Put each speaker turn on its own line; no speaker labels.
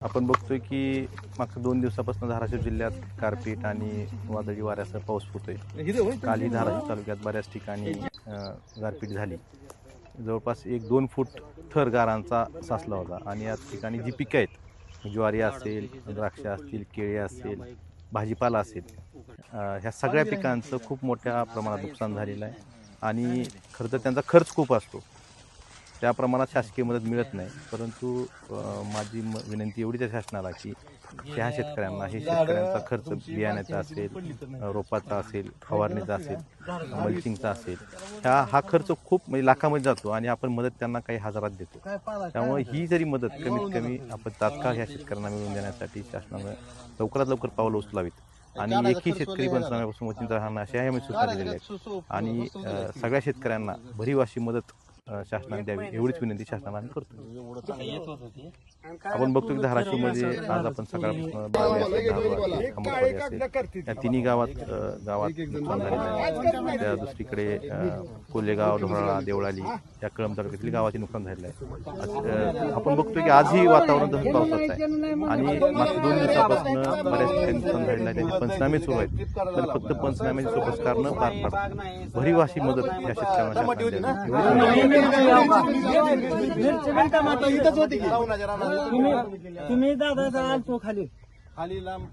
आपण बघतोय की मागच्या 2 दिवसापासून धाराशिव जिल्ह्यात गारपीट आणि वादळी वाऱ्यासह पाऊस होतोय. कालही धाराशिव तालुक्यात बऱ्याच ठिकाणी गारपीट झाली. जवळपास 1-2 फूट थर गारांचा साचला होता आणि या ठिकाणी जी पिकं आहेत, ज्वारी असेल, द्राक्ष असतील, केळी असेल, भाजीपाला असेल, ह्या सगळ्या पिकांचं खूप मोठ्या प्रमाणात नुकसान झालेलं आहे आणि खरं तर त्यांचा खर्च खूप असतो. त्या प्रमाणात शासकीय मदत मिळत नाही. परंतु माझी विनंती एवढीच आहे शासनाला, की ह्या शेतकऱ्यांना शेतकऱ्यांचा खर्च बियाण्याचा असेल, रोपाचा असेल, फवारणीचा असेल, मल्चिंगचा असेल, हा खर्च खूप म्हणजे लाखामध्ये जातो आणि आपण मदत त्यांना काही हजारात देतो. त्यामुळे ही जरी मदत कमीत कमी आपण तात्काळ ह्या शेतकऱ्यांना मिळवून देण्यासाठी शासनानं लवकरात लवकर पावलं उचलावीत आणि एकही शेतकरी पंचनाम्यापासून वंचित राहणार नाही अशा आम्ही सूचना दिलेल्या आहेत आणि सगळ्या शेतकऱ्यांना भरीव अशी मदत शासनाने द्यावी एवढीच विनंती शासनाला आम्ही करतो. आपण बघतो की धाराशिवमध्ये आज आपण सकाळपासून बाळे असेल, धारूर असेल, खंबाटवाडी असेल, या तिन्ही गावात नुकसान झालेलं आहे. त्या दुसरीकडे कोल्हेगाव, ढोराळा, देवळाली या कळंब तालुक्यातील गावाचे नुकसान झालेलं आहे. आपण बघतोय की आजही वातावरण तसंच पावसाचं आहे आणि मागच्या 2 दिवसापासून बऱ्याच ठिकाणी नुकसान झालेलं आहे. त्याचे पंचनामे सुरू आहेत. तर फक्त पंचनाम्याचे सोपस्कार न पार पाडता भरीव अशी मदत या शेतकऱ्यांना
तुम्ही दादा आलतो खाली खाली लांब